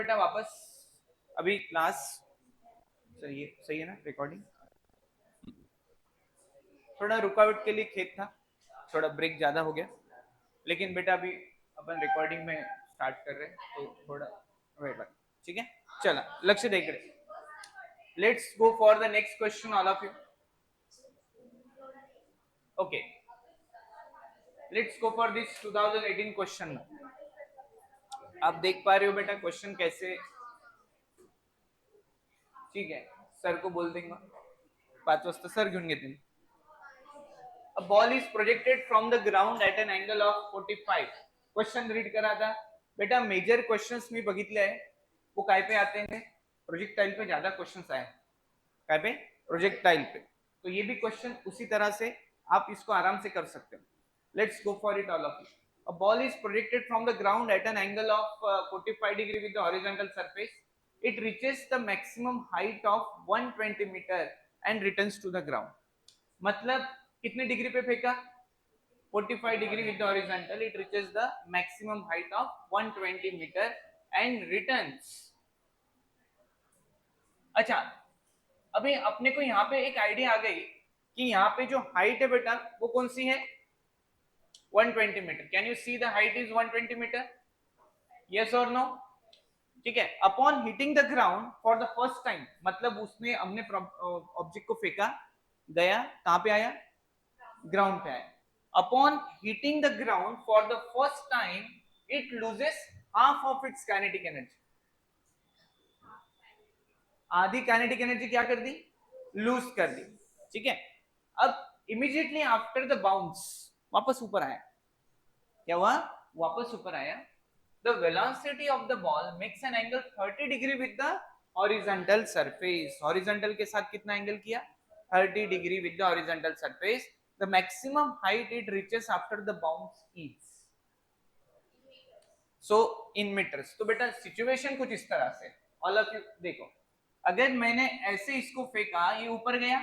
बेटा वापस अभी क्लास सही है ना रिकॉर्डिंग? थोड़ा रुकावट के लिए खेत था, थोड़ा ब्रेक ज्यादा हो गया, लेकिन बेटा अभी अपन रिकॉर्डिंग में स्टार्ट कर रहे हैं तो थोड़ा वेट लगा। ठीक है, चला लक्ष्य देख रहे। Let's go for the next question all of you. Okay, let's go for this 2018 question. आप देख पा रहे हो बेटा क्वेश्चन कैसे? ठीक है, सर को बोल देंगे 5 वाजता सर घेऊन घेतील. A ball is projected from the ground at an angle of 45. Question read करा था बेटा. मेजर क्वेश्चंस मी बघितले आहे वो काय पे आते हैं? प्रोजेक्टाइल पे ज्यादा क्वेश्चंस आए. काय पे? प्रोजेक्टाइल पे. तो ये भी क्वेश्चन उसी तरह से आप इसको आराम से कर सकते हो. Let's go for it all of you. A ball is projected from the ground at an angle of 45 degree with the horizontal surface. It reaches the maximum height of 120 meter and returns to the ground. मतलब कितने degree पे फेंका? 45 degree with the horizontal. It reaches the maximum height of 120 metre and returns. अच्छा, अभी अपने को यहाँ पे एक आइडिया आ गई कि यहाँ पे जो हाइट है बेटा वो कौन सी है? 120 metre. Can you see the height is 120 metre? Yes और नो? ठीक है. Upon hitting the ground for the first time, मतलब उसने हमने ऑब्जेक्ट को फेंका, गया कहां पे आया? ग्राउंड पे आया. Upon hitting the ground for the first time, it loses half of its kinetic energy. आधी काइनेटिक एनर्जी क्या कर दी? लूज कर दी. ठीक है. अब इमीडिएटली आफ्टर द बाउंस वापस ऊपर आया. क्या हुआ? वापस ऊपर आया. The velocity of the ball makes an angle 30 degree with the horizontal surface. Horizontal के साथ कितना एंगल किया? 30 degree with the horizontal surface. The maximum height it reaches after the bounce is so in meters. तो बेटा situation कुछ इस तरह से ऑल ऑफ यू देखो. अगर मैंने ऐसे इसको फेंका, ये ऊपर गया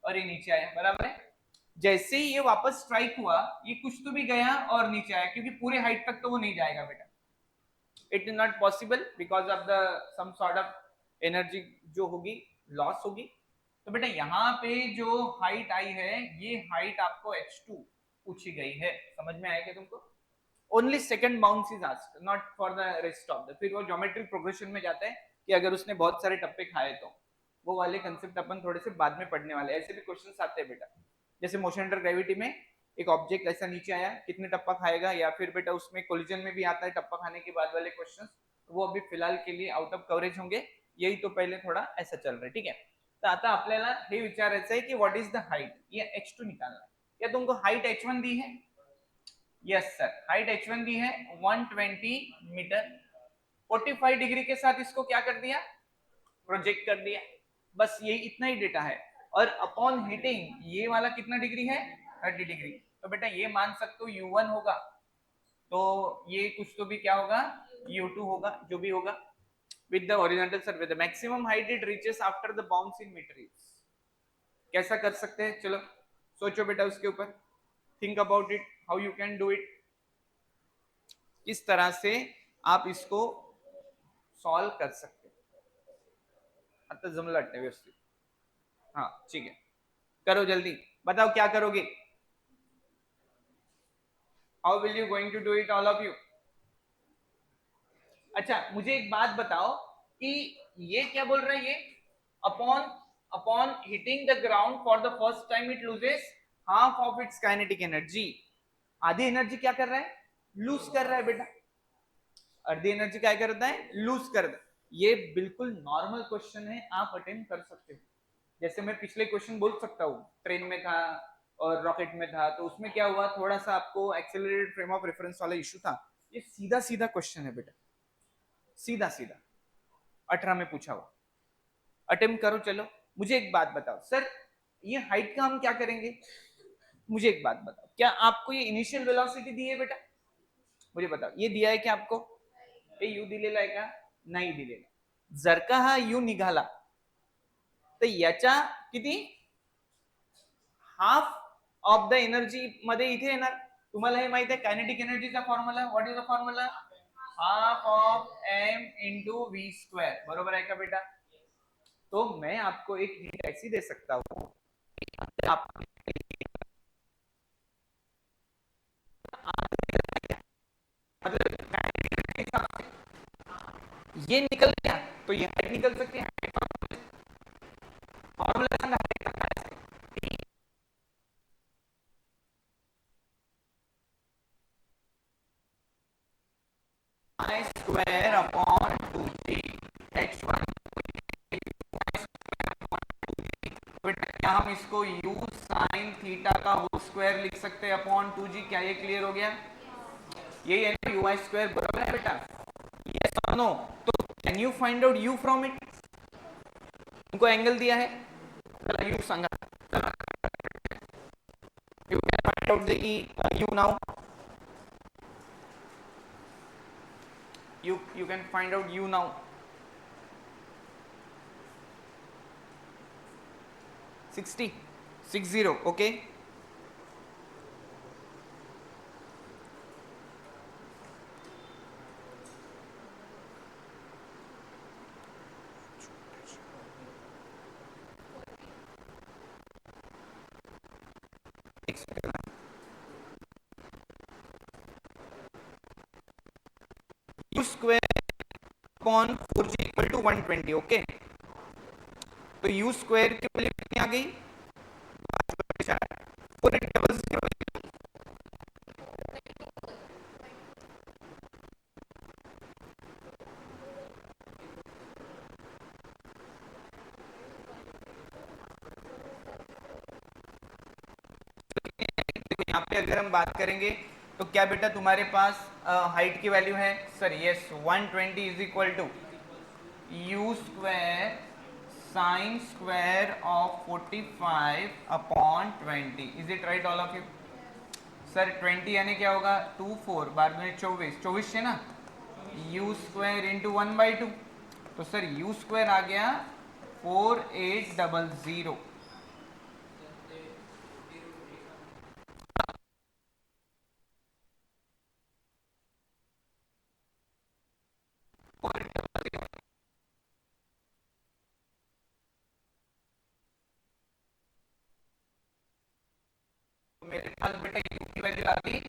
और ये नीचे आया, बराबर है. जैसे ही ये वापस स्ट्राइक हुआ, ये कुछ तो भी गया और नीचे आया, क्योंकि पूरे हाइट तक तो वो नहीं जाएगा बेटा. It is not possible because of the some sort of energy जो होगी लॉस होगी. तो बेटा यहाँ पे जो हाइट आई है, ये हाइट आपको h2 पूछी गई है. समझ में आया क्या तुमको? Only second bounce is asked, not for the rest of the. फिर वो ज्योमेट्रिक प्रोग्रेशन में जाता है कि अगर उसने बहुत सारे टप्पे खाए तो वो वाले कंसेप्ट अपन थोड़े से बाद में पढ़ने वाले. ऐसे भी क्वेश्चन आते हैं बेटा, जैसे मोशन अंडर ग्रेविटी में एक ऑब्जेक्ट ऐसा नीचे आया, कितने टप्पा खाएगा, या फिर बेटा उसमें कोलिजन में भी आता है टप्पा खाने के बाद वाले क्वेश्चन. वो अभी फिलहाल के लिए आउट ऑफ कवरेज होंगे. यही तो पहले थोड़ा ऐसा चल रहा है. ठीक है. तर आता आपल्याला हे विचारायचं आहे की व्हॉट इज द हाइट. ये h2 निकालना है. या तुमको हाइट h1 दी है? यस सर, हाइट h1 दी है 120 मीटर. 45 डिग्री के साथ इसको क्या कर दिया? प्रोजेक्ट कर दिया. बस ये इतना ही डेटा है. और अपॉन हिटिंग ये वाला कितना डिग्री है? 30 डिग्री. तो बेटा ये मान सकते हो u1 होगा, तो ये कुछ तो भी क्या होगा? u2 होगा, जो भी होगा. with the horizontal surface, the maximum height it reaches after the bounce in meter is. कैसा कर सकते हैं? चलो सोचो बेटा उसके ऊपर. Think about it, how you can do it. किस तरह से आप इसको सॉल्व कर सकते हैं. आता जमलं वाटतं व्यवस्थित. हाँ ठीक है, करो जल्दी. बताओ क्या करोगे? How will you going to do it all of you? अच्छा मुझे एक बात बताओ कि ये क्या बोल रहा है? ये upon upon hitting the ground for the first time it loses half of its kinetic energy. आधी एनर्जी क्या कर रहा है? लूज कर रहा है बेटा. आधी एनर्जी क्या करता है? लूज कर रहा है. ये बिल्कुल नॉर्मल क्वेश्चन है, आप अटेम्प्ट कर सकते हो. जैसे मैं पिछले क्वेश्चन बोल सकता हूँ, ट्रेन में था और रॉकेट में था, तो उसमें क्या हुआ, थोड़ा सा आपको एक्सेलरेटेड फ्रेम ऑफ रेफरेंस वाला इशू था. ये सीधा सीधा क्वेश्चन है बेटा, सीधा सीधा 18 में पूछा हुआ. अटेम्प्ट करो. चलो मुझे एक बात बताओ सर, ये हाइट का हम क्या करेंगे? मुझे एक बात बताओ, क्या आपको ये इनिशियल वेलोसिटी दी है बेटा? मुझे बताओ, ये दिया है क्या आपको? हे यू दिलेला आहे का? नाही दिलेला. जर का हा यू निघाला तर याच्या किती? हाफ ऑफ द एनर्जी मध्ये इथे येणार. तुम्हाला हे माहित आहे कायनेटिक एनर्जीचा formula. What is the formula? Half of m into v square, बरोबर है क्या बेटा? तो मैं आपको एक हिंट ऐसी दे सकता हूँ, आप मतलब ये निकल गया तो ये हाइट निकल सकती है। Formula I square upon 2g h1। क्या हम इसको u sin थीटा का होल स्क्वायर लिख सकते हैं अपॉन 2g? क्या ये क्लियर हो गया? यही है ना यू आई स्क्वायर, बराबर है बेटा? यस और नो? तो can you find out u from it? उनको एंगल दिया है, चला u Sanga, you can find out the u now, you can find out u now. 60 okay. u square upon 4g equal to 120 okay. तो u square की value कितनी आ गई? 4800। यहाँ पे अगर हम बात करेंगे तो क्या बेटा तुम्हारे पास हाइट की वैल्यू है? Sir yes, 120 is equal to u square sine square of 45 upon 20। Is it right all of you? Sir 20 यानी क्या होगा? 2 4 बाद में 24, 24 है ना, यू स्क्वायर इंटू 1/2। तो सर यू स्क्वायर आ गया 4800। मेरे पास बेटा यू की वैल्यू आ गई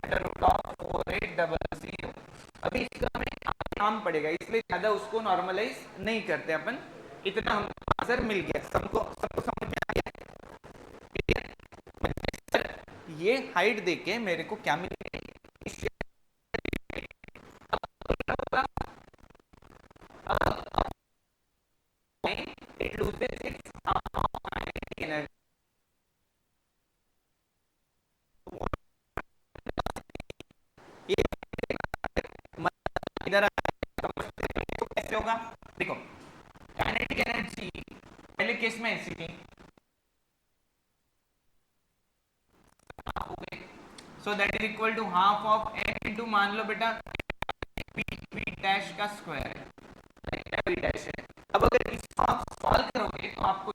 अंडर रूट ऑफ 4800। अभी इसका हमें नाम पड़ेगा, इसलिए ज्यादा उसको नॉर्मलाइज नहीं करते अपन। इतना हमको आंसर मिल गया, सबको समझ में आ गया? ये हाइट देके मेरे को क्या मिल गया? It loses it's energy. इधर कैसे होगा? देखो काइनेटिक एनर्जी पहले केस में ऐसी थी, so that is equal to half of m into, मान लो बेटा v डैश का स्क्वायर है, v डैश है। अब अगर इसको आप सॉल्व करोगे तो आपको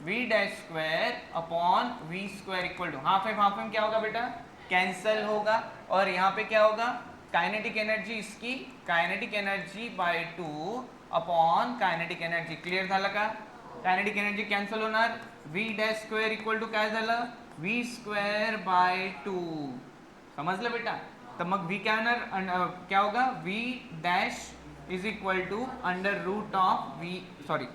v dash square upon v square equal to half m क्या होगा बेटा? कैंसल होगा। और यहाँ पे क्या होगा? काइनेटिक एनर्जी इसकी, kinetic energy by 2 upon kinetic energy. Clear झालं का? काइनेटिक एनर्जी कॅन्सल होणार, v dash square equal to काय झालं? v square by 2। समजलं बेटा? तर मग v क्या होणार, क्या होगा? v dash is equal to under root of v, sorry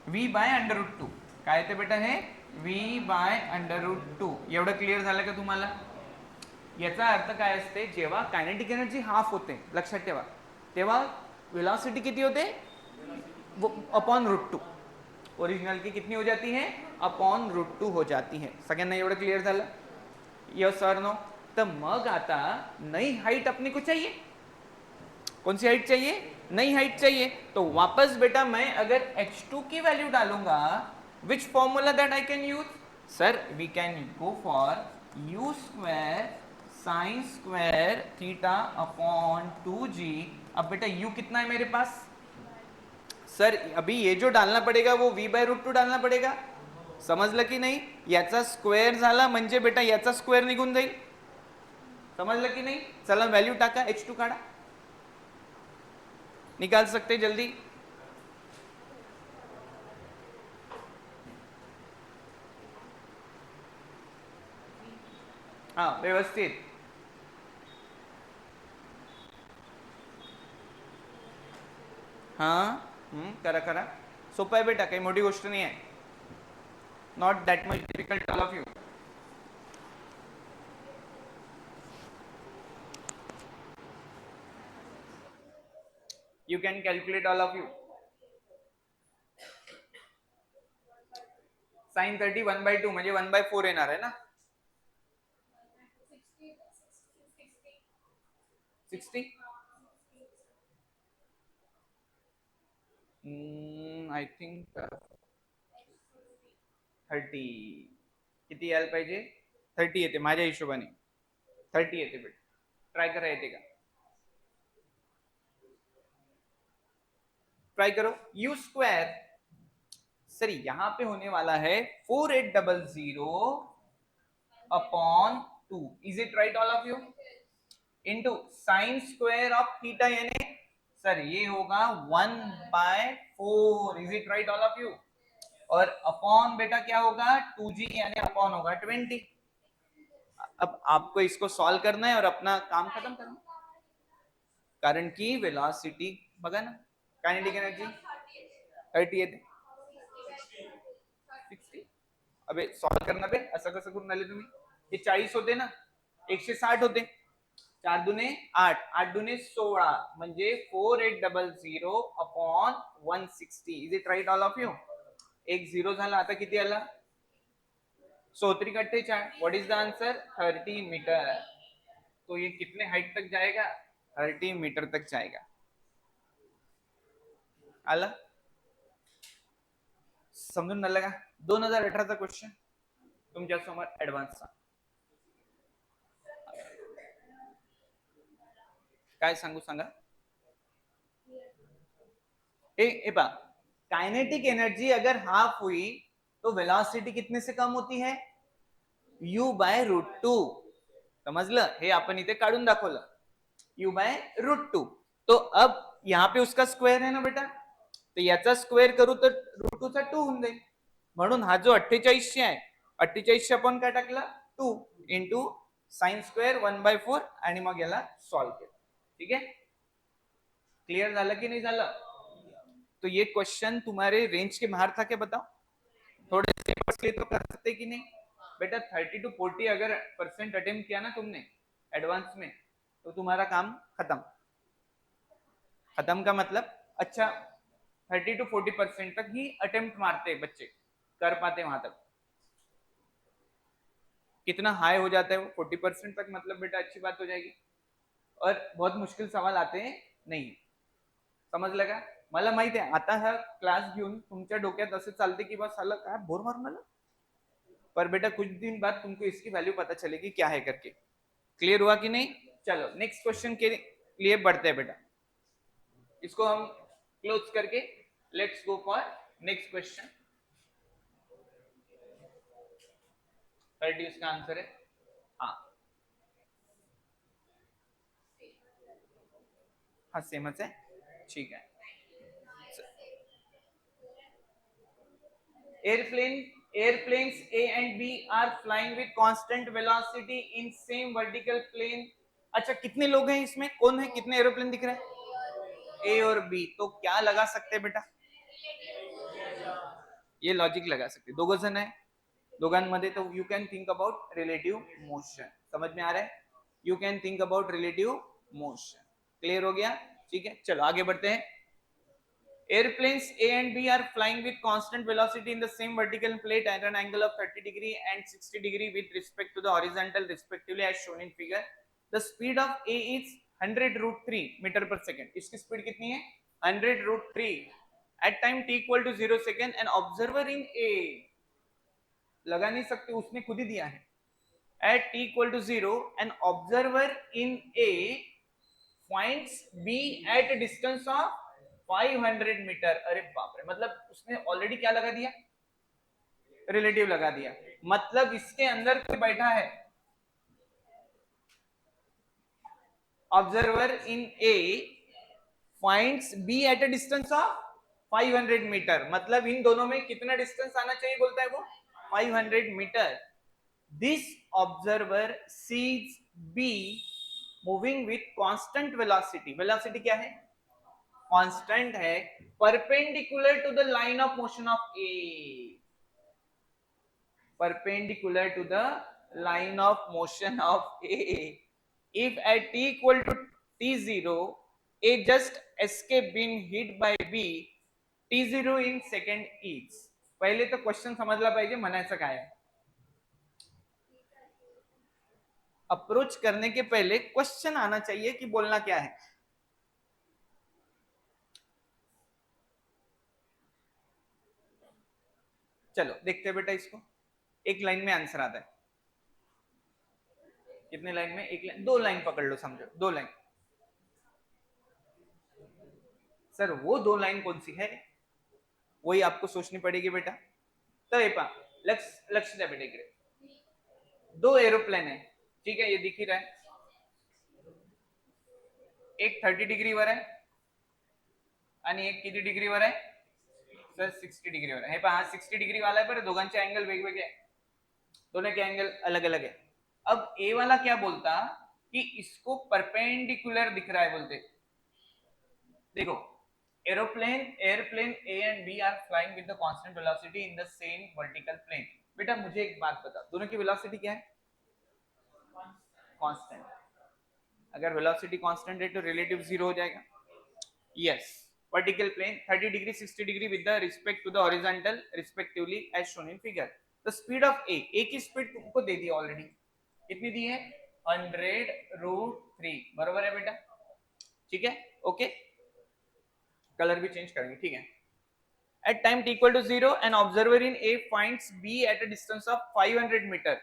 v by under root 2। काय ते बेटा हे? v by under root 2। एवढं क्लिअर झालं का तुम्हाला? याचा अर्थ काय असते? जेव्हा कायनेटिक एनर्जी हाफ होते, लक्षात ठेवा, तेव्हा वेलोसिटी किती होते? Upon root 2। ओरिजिनल की कितनी हो जाती है? अपॉन रूट 2 हो जाती है। सगळ्यांना एवढं क्लिअर झालं? यस और नो? तर मग आता नई हाइट अपने को चाहिए। कौन सी हाइट चाहिए? नई हाइट चाहिए। तो वापस बेटा मैं अगर h2 की वैल्यू डालूंगा, which formula that I can use? Sir we can go for u square sine square theta upon 2g अब बेटा u कितना है मेरे पास सर अभी ये जो डालना पड़ेगा वो v/√2 डालना पड़ेगा समजलं की नाही याचा स्क्वेअर झाला म्हणजे बेटा याचा स्क्वेअर निघून जाईल समजलं की नाही चला व्हॅल्यू टाका h2 काढा निकाल सकते जल्दी हाँ व्यवस्थित हाँ करा करा सोपं आहे बेटा काही मोठी गोष्ट नाही आहे not that much difficult all of you you can calculate all of you sine 30 1/2 म्हणजे 1/4 येणार आहे ना 60 आय थिंक 30 किती यायला पाहिजे 30 येते माझ्या हिशोबाने 30 येते बेटा ट्राय करा येते का ट्राई करो u स्क्वायर सर यहां पे होने वाला है 4800 upon 2 is it right all of you into sine square of theta यानी सर ये होगा 1/4 is it right all of you और अपॉन बेटा क्या होगा 2g यानी अपॉन होगा 20 अब आपको इसको सॉल्व करना है और अपना काम खत्म करना कारण की वेलोसिटी बघा ना काइनेटिक एनर्जी 30 येते 60 अबे सॉल्व करना बे असं कसं करून आले तुम्ही हे 40 होते ना 160 होते 4 दुने 8 8 दुने 16 म्हणजे 4800 upon 160 is it right all of you एक झिरो झाला आता किती आला 134 what is the answer 30 metre तो ये कितने हाइट तक जाएगा 30 मीटर तक जाएगा आला समजून झालं का 2018चा क्वेश्चन तुमच्या समोर ऍडव्हान्सचा काय सांगू सांगा ए पा काइनेटिक एनर्जी अगर हाफ हुई तो वेलोसिटी कितने से कम होती है u/√2 समजलं हे आपण इथे काढून दाखवलं u/√2 तो अब यहाँ पे उसका स्क्वेअर है ना बेटा तो याचा स्क्वेअर करू तर √2 चा 2 होऊन जाईल म्हणून हा जो 4800 आहे 4800 आपण काय टाकला 2 इंटू साइन स्क्वेअर 1/4 आणि मग याला सॉल्व केलं ठीक है क्लियर झालं की नहीं झालं तो ये क्वेश्चन तुम्हारे रेंज के बाहर था क्या बताओ थोड़े से तो कर सकते कि नहीं बेटा 30 to 40 अगर परसेंट अटेम्प्ट किया ना तुमने एडवांस में तो तुम्हारा काम खत्म खत्म का मतलब अच्छा 30 to 40% तक ही अटेम्प्ट मारते बच्चे कर पाते वहां तक कितना हाई हो जाता है वो 40% तक मतलब बेटा अच्छी बात हो जाएगी और बहुत मुश्किल सवाल आते हैं नहीं समजलं का मला माहिती आहे आता हा क्लास घेऊन तुमच्या डोक्यात असं चालते की बस साला काय बोर मारून आला पर बेटा कुछ दिन बाद तुमको इसकी वैल्यू पता चलेगी क्या है करके क्लियर हुआ कि नहीं चलो नेक्स्ट क्वेश्चन के लिए बढ़ते हैं बेटा इसको हम क्लोज करके let's go for next question 30 इसका आंसर है हाँ हाँ सेमच है ठीक है airplanes A and B are flying with constant velocity in same vertical plane अच्छा कितने लोग हैं इसमें कौन है कितने एरोप्लेन दिख रहे हैं ए और बी तो क्या लगा सकते हैं बेटा ये लॉजिक लगा सकते दोघ जण आहे दोघांमध्ये तो you can think about relative motion समझ में आ रहा है you can think about relative motion clear हो गया ठीक है चलो आगे बढ़ते हैं Airplanes A and B are flying with constant velocity in the same vertical plane at an angle of 30 degree and 60 degree with respect to the horizontal respectively as shown in figure. The speed of A is 100√3 meter per second. इसकी speed कितनी है 100√3 at time t equal to 0 second. An observer in A लगा नहीं सकते उसने खुद ही दिया है at t equal to 0 an observer in A points B at distance of 500 metre. अरे बाप रे, मतलब उसने ऑलरेडी क्या लगा दिया, रिलेटिव लगा दिया। मतलब इसके अंदर कोई बैठा है, observer in A finds B at a distance of 500 metre. मतलब इन दोनों में कितना डिस्टेंस आना चाहिए बोलता है वो, 500 metre. This observer sees B moving with constant velocity. Velocity क्या है, कांस्टेंट है, perpendicular to the line of motion of A, perpendicular to the line of motion of A. If at t equal to t0, A just escape being hit by B, t0 in second each. पहले तो question समजला पाहिजे म्हणायचं काय आहे. Approach करने के पहले क्वेश्चन आना चाहिए कि बोलना क्या है. चलो देखते हैं बेटा इसको. एक लाइन में आंसर आता है. कितने लाइन में, एक लाइन, दो लाइन पकड़ लो, समझो दो लाइन. सर वो दो लाइन कौन सी है, वही आपको सोचनी पड़ेगी बेटा. तो ये पा लक्ष्य द्या बेटा इकडे. दो एरोप्लेन है, ठीक है, ये दिख ही रहा है. एक 30 डिग्री वर आहे आणि एक किती डिग्री वर आहे, सर 60 डिग्री वर आहे. हे पहा 60 डिग्री वाला है, पर दोघांचे एंगल वेगवेगळे आहे, दोनों के एंगल अलग अलग है. अब ए वाला क्या बोलता कि इसको परपेंडिकुलर दिख रहा है बोलते. देखो airplane A and B are flying with the constant velocity in the same vertical plane. बेटा मुझे एक बात बता, दोनों की वेलोसिटी क्या है, कांस्टेंट. अगर वेलोसिटी कांस्टेंट है तो रिलेटिव जीरो हो जाएगा. Yes, vertical plane 30 degree 60 degree with the respect to the horizontal respectively as shown in figure. The speed of A की स्पीड तुमको दे दी ऑलरेडी. कितनी दी है, 100√3. बरोबर है बेटा, ठीक है, ओके. कलर भी चेंज करेंगे, ठीक है. At time t equal to 0 an observer in A finds B at a distance of 500 metre.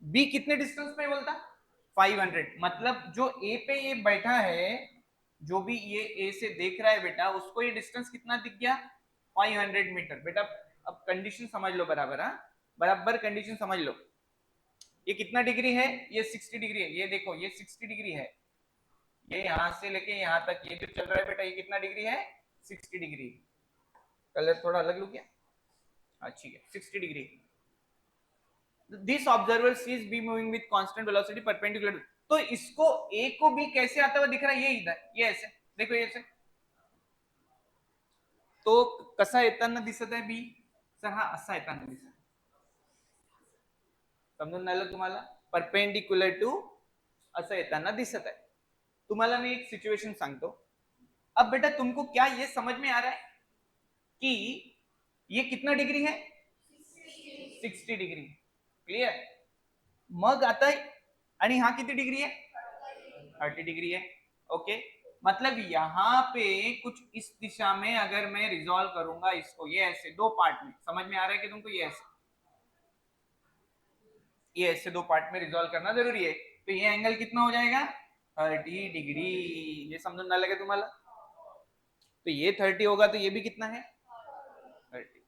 B कितने डिस्टेंस पे बोलता, 500. मतलब जो A पे ये बैठा है, जो भी ये A से देख रहा है बेटा, उसको ये डिस्टेंस कितना दिख गया, 500 मीटर. बेटा अब कंडीशन समझ लो बराबर, हाँ बराबर कंडीशन समझ लो. ये कितना डिग्री है, ये 60 डिग्री है. ये देखो ये 60 डिग्री है, ये यहां से लेके यहां तक ये जो चल रहा है बेटा, ये कितना डिग्री है, 60 डिग्री. कलर थोड़ा अलग लू क्या, हाँ ठीक है, 60 degree. This observer sees B moving with constant velocity perpendicular. तो इसको ए को बी कैसे आता हुआ दिख रहा है, ये इधर, ये ऐसे देखो, ये ऐसे. तो कसा येताना दिसत आहे बी, सर हा असा येताना दिसत. समजून आलं तुम्हाला, परपेंडिकुलर टू असं येताना दिसत आहे. तुम्हाला मैं एक सिचुएशन सांगतो. अब बेटा तुमको क्या ये समझ में आ रहा है कि ये कितना डिग्री है, 60 डिग्री. क्लियर. मग आता है आणि हा किती डिग्री है, 30 डिग्री है. ओके, मतलब यहां पे कुछ इस दिशा में अगर मैं रिजॉल्व करूंगा इसको, ये ऐसे दो पार्ट में, समझ में आ रहा है कि तुमको, ये ऐसे दो पार्ट में रिजॉल्व करना जरूरी है. तो ये एंगल कितना हो जाएगा, 30 डिग्री. ये समझ ना लगे तुम्हाला, तो ये 30 होगा तो ये भी कितना है, 30.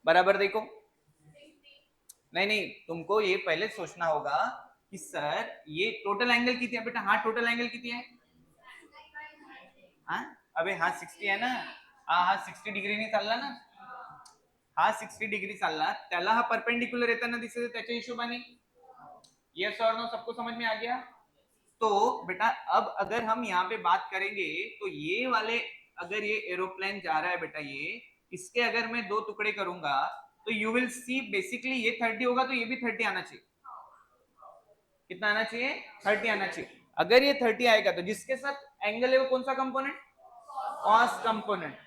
बराबर देखो. नहीं नहीं, तुमको ये पहले सोचना होगा कि सर ये टोटल एंगल किती है बेटा. हाँ टोटल एंगल किती है, हाँ अबे हाँ 60 है ना, हाँ 60 डिग्री नहीं चालला ना, हा 60 डिग्री चालला, त्याला हा परपेंडिकुलर येताना दिसत त्याच्या हिशोबाने. यस और नो, सबको समझ में आ गया. तो बेटा अब अगर हम यहाँ पे बात करेंगे तो ये वाले, अगर ये एरोप्लेन जा रहा है बेटा, ये इसके अगर मैं दो टुकड़े करूंगा तो यू विल सी बेसिकली ये 30 होगा तो ये भी 30 आना चाहिए. कितना आना चाहिए, 30 आना चाहिए. अगर ये 30 आएगा तो जिसके साथ एंगल है वो कौन सा component, cos component.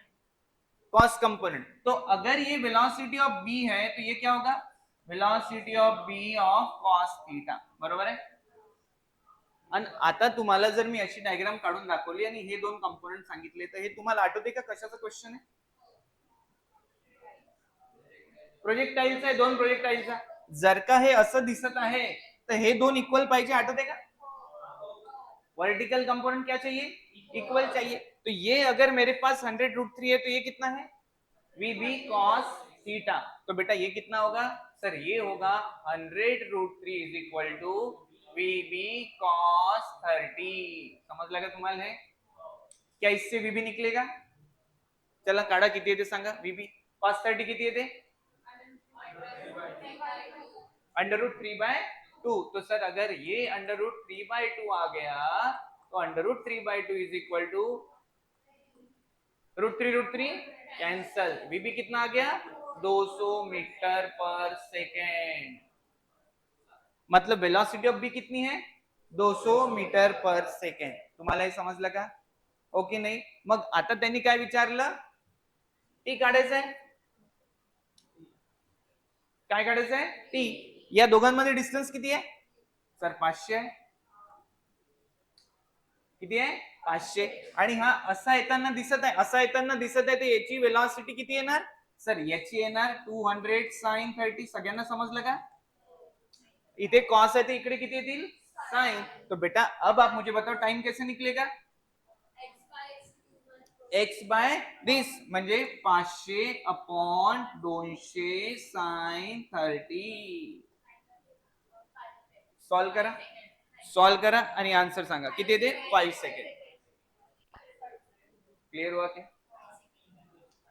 Cos component. तो अगर ये वेलोसिटी ऑफ बी है तो ये क्या होगा, velocity of B of cos theta. बरोबर है. आणि आता तुम्हाला जर मी अशी डायग्राम काढून दाखवली आणि हे दोन कंपोनेंट सांगितले तर हे तुम्हाला आठवते का, कशाचा क्वेश्चन आहे, प्रोजेक्टाइलचा आहे, दोन प्रोजेक्टाइलचा. जर का हे असं दिसत आहे तर हे दोन इक्वल पाहिजे, आठवते का, वर्टिकल कंपोनेंट क्या चाहिए, इक्वल चाहिए। तो ये अगर मेरे पास 100√3 है तो ये कितना है, VB cos थीटा। तो बेटा ये कितना होगा सर, ये होगा 100√3 is equal to VB cos 30। समज लगा तुम्हाला है क्या, इससे VB निकलेगा। चला काढा, किती येते सांगा, VB cos 30 किती येते, √3/2। तो सर अगर ये √3/2 आ गया तो √3/2 is equal to √3 cancel, VB कितना आ गया 200 मीटर पर सेकेंड। मतलब वेलोसिटी ऑफ बी कितनी है 200 मीटर पर सेकंड। तुम्हाला हे समजलं का, ओके नाही। मग आता त्यांनी काय विचारलं, टी काढायचंय, काय काढायचंय टी। या दोघांमध्ये डिस्टन्स किती आहे सर 500 आहे, किती आहे 500। आणि हा असा येताना दिसत आहे, असा येताना दिसत आहे, तर याची वेलोसिटी किती येणार सर, याची येणार 200 sin 30। सगळ्यांना समजलं का, इथे कॉस है तो इकडे किती येतील साइन। तो बेटा अब आप मुझे बताओ टाइम कैसे निकलेगा, x बाय दिस म्हणजे 500/200 sin 30। सॉल्व करा आणि आंसर सांगा किती येते 5 सेकंड। क्लियर हुआ क्या,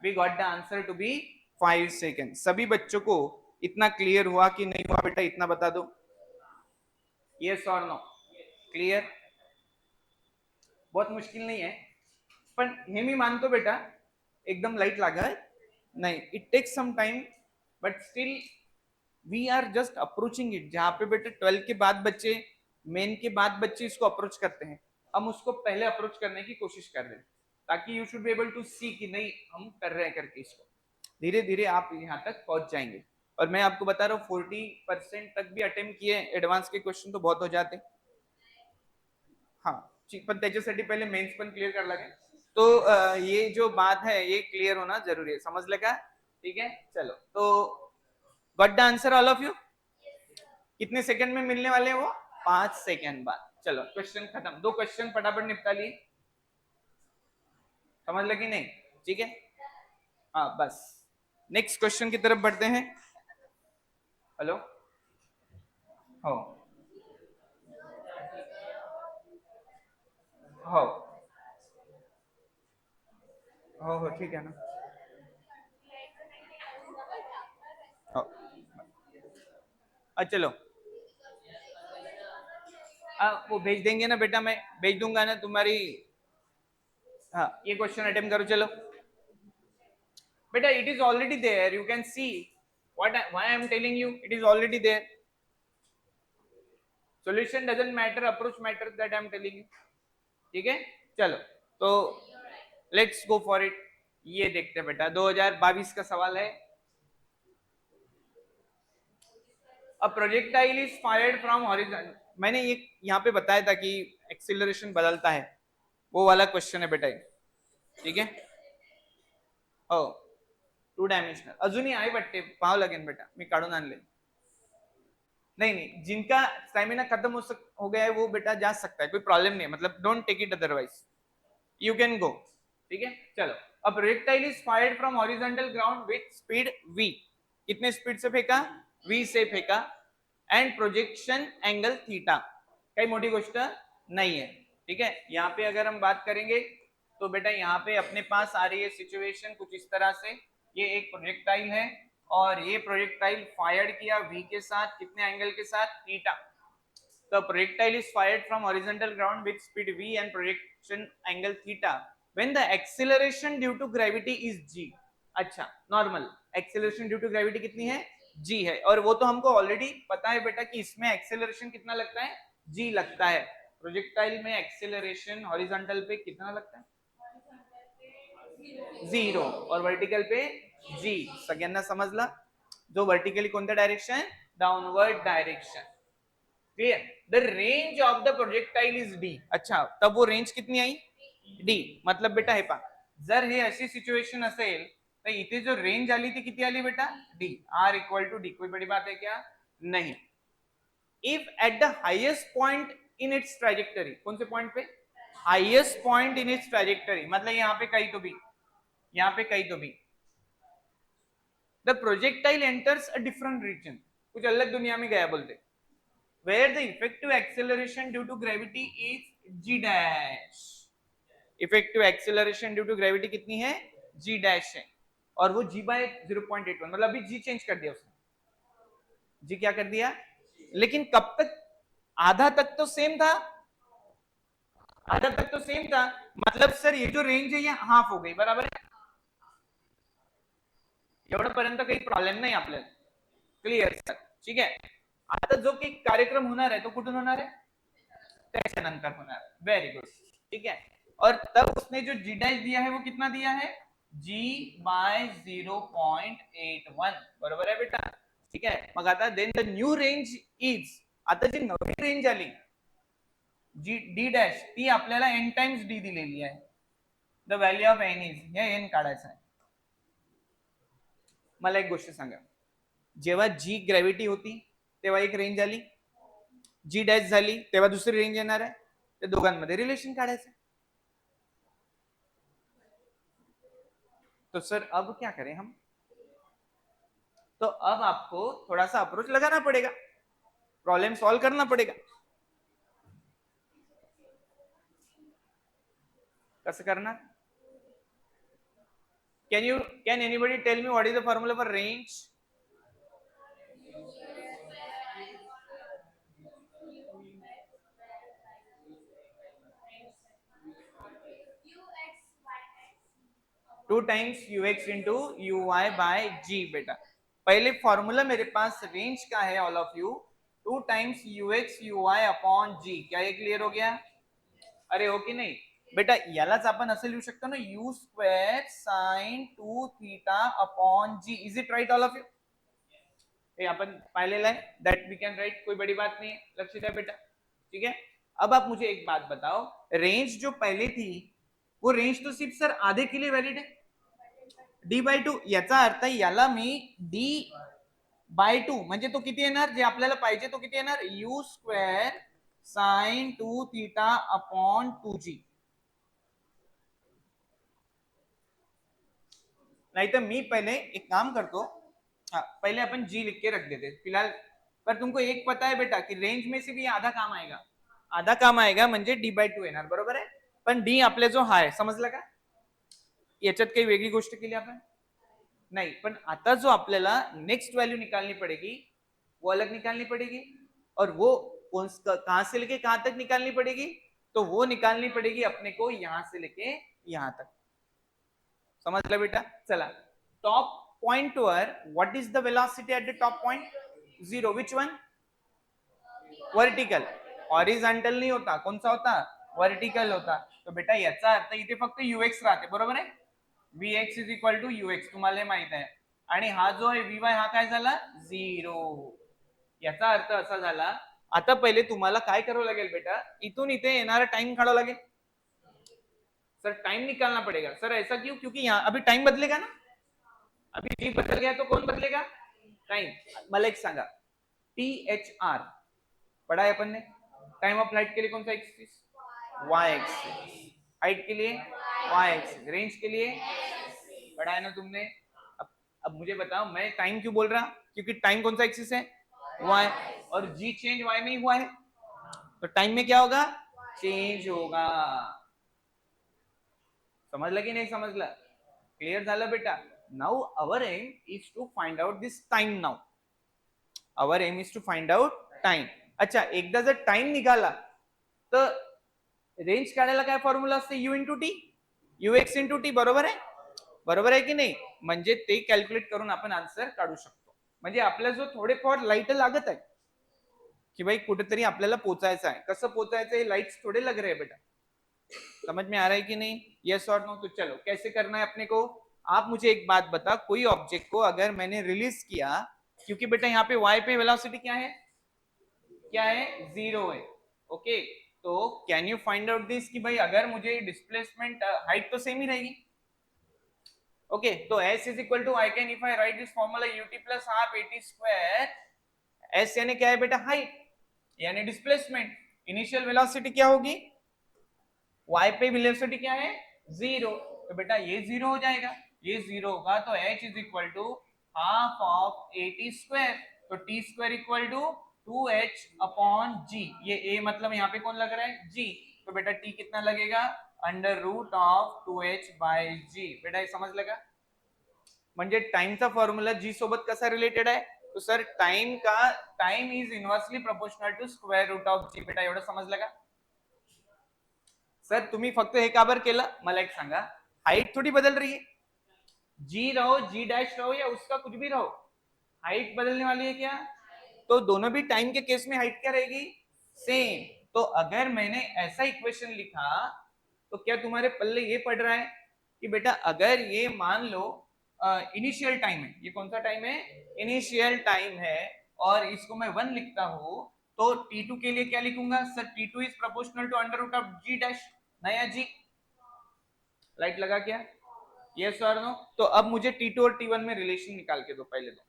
we got the answer to be 5 second. सभी बच्चों को इतना क्लियर हुआ कि नहीं हुआ बेटा, इतना बता दो, यस और नो, क्लियर। बहुत मुश्किल नहीं है, पण हे मी मानतो बेटा एकदम लाइट लागल नहीं, it takes some time, but still we are just approaching it. जहां पे बेटा 12 के बाद बच्चे, मेन के बाद बच्चे इसको अप्रोच करते हैं, हम उसको पहले अप्रोच करने की कोशिश कर रहे हैं, ताकि you should be able to see कि नहीं हम कर रहे हैं करके। इसको धीरे धीरे आप यहाँ तक पहुंच जाएंगे। और मैं आपको बता रहा हूँ 40% तक भी अटेम्प्ट किए एडवांस के क्वेश्चन तो बहुत हो जाते। हाँ पण त्याच्यासाठी पहले मेंस पण क्लियर कर लगे। तो ये जो बात है ये क्लियर होना जरूरी है, समझ लेगा, ठीक है। चलो तो got the answer all of you. कितने सेकंड में मिलने वाले हैं वो, 5 सेकंड बाद। चलो क्वेश्चन खत्म, 2 क्वेश्चन फटाफट निपटा लिए, समझ लगी नहीं, ठीक है। हाँ बस नेक्स्ट क्वेश्चन की तरफ बढ़ते हैं। हेलो हो हो हो ठीक है ना, चलो वो भेज देंगे ना बेटा, मैं भेज दूंगा ना तुम्हारी। हाँ ये क्वेश्चन अटेम्प्ट करो चलो बेटा, it is already there, you can see why I am telling you, it is already there. Solution doesn't matter, approach matter, that I am telling you, ठीक है। चलो तो लेट्स गो फॉर इट। ये देखते हैं बेटा 2022 का सवाल है। अ projectile is fired from horizontal, मैंने ये यहाँ पे बताया था कि एक्सीलरेशन बदलता है, वो वाला क्वेश्चन है बेटा, ठीक है। हो 2 डायमेंशनल अजूनही आहे वाटते, पाहावं लागेल बेटा, मी काढून आणले। नहीं नहीं, जिनका स्टैमिना खत्म हो गया है वो बेटा जा सकता है, कोई प्रॉब्लम नहीं है, मतलब don't take it otherwise, you can go, ठीक है। चलो a projectile is fired from horizontal ground with speed v, कितने स्पीड से फेंका, v से फेंका, एंड प्रोजेक्शन एंगल थीटा, कई मोटी गोष्ट नहीं है, ठीक है। यहाँ पे अगर हम बात करेंगे तो बेटा यहाँ पे अपने पास आ रही है सिचुएशन कुछ इस तरह से, ये एक प्रोजेक्टाइल है और ये प्रोजेक्टाइल फायर्ड किया v के साथ, कितने एंगल के साथ, theta. The projectile is fired from horizontal ground with speed v and projection angle theta when the acceleration due to gravity is g। अच्छा normal acceleration due to gravity कितनी है g है, और वो तो हमको ऑलरेडी पता है बेटा कि इसमें एक्सेलरेशन कितना लगता है g लगता है। प्रोजेक्टाइल में एक्सेलरेशन हॉरिजॉन्टल पे कितना लगता है 0 और वर्टिकल पे g। सगळ्यांना समजला, जो वर्टिकली कोणत्या direction, downward direction, clear. The range of the projectile is d। अच्छा तब वो रेंज कितनी आई d, मतलब बेटा हे पा, जर हे अशी सिच्युएशन असेल तर इथे जो रेंज आली ती किती आली बेटा d, r equal to d। कोई बड़ी बात है क्या, नहीं। If at the highest point in its trajectory, कौन से पॉइंट पे, highest point in its trajectory, मतलब यहाँ पे कहीं तो भी, यहाँ पे कहीं तो भी the projectile enters a different region, कुछ अलग दुनिया में गया बोलते, where the effective acceleration due to gravity is g dash, effective acceleration due to gravity कितनी है, g डैश है, और वो g बाय 0.81, मतलब अभी g चेंज कर दिया उसने, g क्या कर दिया, लेकिन कब तक, आधा तक तो सेम था, आधा तक तो सेम था, मतलब सर ये जो रेंज है ये हाफ हो गई, बराबर है, एवढ्यापर्यंत काही प्रॉब्लेम नाही आपल्याला, क्लिअर सर, ठीक आहे. आता जो काही कार्यक्रम होणार आहे तो कुठून होणार आहे, त्याच्यानंतर होणार, वेरी गुड, ठीक है. और तब उसने जो जी डैश दिया है वो कितना दिया है, g बाय 0.81, बरोबर आहे बेटा, ठीक आहे. मग आता then the new range is, आता जी नवी रेंज आली जी डी डॅश, ती आपल्याला n टाइम्स d दिलेली आहे, the value of n is, हे n काढायचं आहे. मला एक गोष्ट सांगा, जेव्हा जी ग्रॅव्हिटी होती तेव्हा एक रेंज आली, जी डॅश झाली तेव्हा दुसरी रेंज येणार आहे, त्या दोघांमध्ये रिलेशन काढायचं. तो सर अब क्या करें हम, तो अब आपको थोड़ा सा अप्रोच लगाना पड़ेगा, प्रॉब्लम सॉल्व करना पड़ेगा. कसं करणार, can anybody tell me what is the formula for range, two times ux into u y by g. बेटा पहले फॉर्मूला मेरे पास रेंज का है all of you, two times ux u y upon g, क्या ये क्लियर हो गया, अरे हो की नाही बेटा, यालाच आपण असं लिहू शकतो ना, u square sine 2 theta upon g, is it right all of you, ये अपन पाहिलेला है, दैट वी कैन राइट, कोई बड़ी बात नहीं है, लक्षित है बेटा, ठीक है. अब आप मुझे एक बात बताओ, रेंज जो पहले थी वो रेंज तो सिर्फ सर आधे के लिए वैलिड है, डी बाय 2, याचा अर्थ याला मी डी बाय 2 म्हणजे तो किती येणार, जे आपल्याला पाहिजे तो किती येणार, you square sine 2 theta upon 2g, नहीं तो मी पहले एक काम करतो, हाँ पहले अपन जी लिख के रख देते फिलहाल, पर तुमको एक पता है बेटा कि रेंज में से भी आधा काम आएगा, आधा काम आएगा म्हणजे डी बाय 2 येणार, बरोबर आहे, पण डी आपले जो हाय, समजलं का, याच्यात काही वेगळी गोष्ट केली आपण नाही, पण आता जो आपल्याला नेक्स्ट वैल्यू निकालनी पड़ेगी वो अलग निकालनी पड़ेगी, और वो कहां से लेके कहां तक निकालनी पड़ेगी, तो वो निकालनी पड़ेगी अपने को यहां से लेके यहां तक, समझलं बेटा. चला, top point were what is the velocity at the top point, 0, which one, vertical, horizontal नहीं होता, कौन सा होता, वर्टिकल होता. तो बेटा याचा अर्थ इथे फक्त ux राहते, बरोबर आहे, vx is equal to ux, तुम्हाला माहित आहे, आणि हा जो आहे vy हा काय झाला, 0. याचा अर्थ असा झाला, आता पहिले तुम्हाला काय करावं लागेल बेटा, इथून इथे येणारा टाइम काढावा लागेल, सर टाइम निकालना पड़ेगा, सर ऐसा क्यों, क्योंकि यहाँ अभी टाइम बदलेगा ना, अभी जी बदल गया तो कौन बदलेगा, टाइम. मला एक सांगा, THR पढ़ा है अपन ने, टाइम ऑफ फ्लाइट के लिए कौन सा एक्सिस, वाई एक्सिस, हाइट के लिए वाई एक्सिस, रेंज के लिए पढ़ा है ना तुमने. अब मुझे बताओ मैं टाइम क्यों बोल रहा, क्योंकि टाइम कौन सा एक्सिस है, वाई, और जी चेंज वाई में ही हुआ है, तो टाइम में क्या होगा, चेंज होगा. समझला की नहीं समझला, क्लियर झालं बेटा. Now our aim is to find out this time, now our aim is to find out time. अच्छा, एकदा जर टाइम निघाला तर रेंज काढायला काय फॉर्म्युला असते, you into T, you x into T, बरोबर आहे, बरोबर आहे की नाही, म्हणजे ते कॅल्क्युलेट करून आपण आन्सर काढू शकतो. म्हणजे आपल्याला जो थोडेफार लाईट लागत आहे की भाई कुठेतरी आपल्याला पोचायचं आहे, कसं पोचायचं हे लाइट्स थोड़े लग रहे हैं बेटा, समझ में आ रहा है कि नहीं, यस और नो. तो चलो कैसे करना है अपने को, आप मुझे एक बात बता, कोई ऑब्जेक्ट को अगर मैंने रिलीज किया, क्योंकि बेटा यहाँ पे y पे वेलोसिटी क्या है, क्या है, 0 है, ओके. तो can you find out this कि भाई अगर मुझे डिस्प्लेसमेंट हाइट तो सेम ही रहेगी, ओके. तो s is equal to I can if I write this formula ut plus half at square, s यानी क्या है बेटा, हाइट यानी डिस्प्लेसमेंट, इनिशियल वेलोसिटी क्या होगी, y पे वेलोसिटी क्या है 0, तो बेटा ये 0 हो जाएगा, ये 0 होगा तो h is equal to half of at square, तो t square equal to 2h upon g, ये a मतलब यहाँ पे कौन लग रहा है g, तो बेटा t कितना लगेगा under root of 2h by g, बेटा ये समझ लगा। म्हणजे टाइमचा फॉर्म्युला g सोबत कसा रिलेटेड आहे, तो sir time is inversely proportional to square root of g, बेटा एवढं समजलं का सर, तुम्ही फक्त हे का बर केलं मला एक सांगा, हाइट थोड़ी बदल रही है, जी रहो जी डैश रहो या उसका कुछ भी रहो, हाइट बदलने वाली है क्या, तो दोनों भी टाइम के केस में हाइट क्या रहेगी सेम, तो अगर मैंने ऐसा इक्वेशन लिखा तो क्या तुम्हारे पल्ले ये पड़ रहा है कि बेटा अगर ये मान लो इनिशियल टाइम है, ये कौन सा टाइम है इनिशियल टाइम है, और इसको मैं 1 लिखता हूं तो t2 के लिए क्या लिखूंगा sir, t2 is proportional to under root of g dash, नया g, लाइट लगा क्या, यस और नो, तो अब मुझे t2 और t1 में रिलेशन निकाल के दो, पहले दो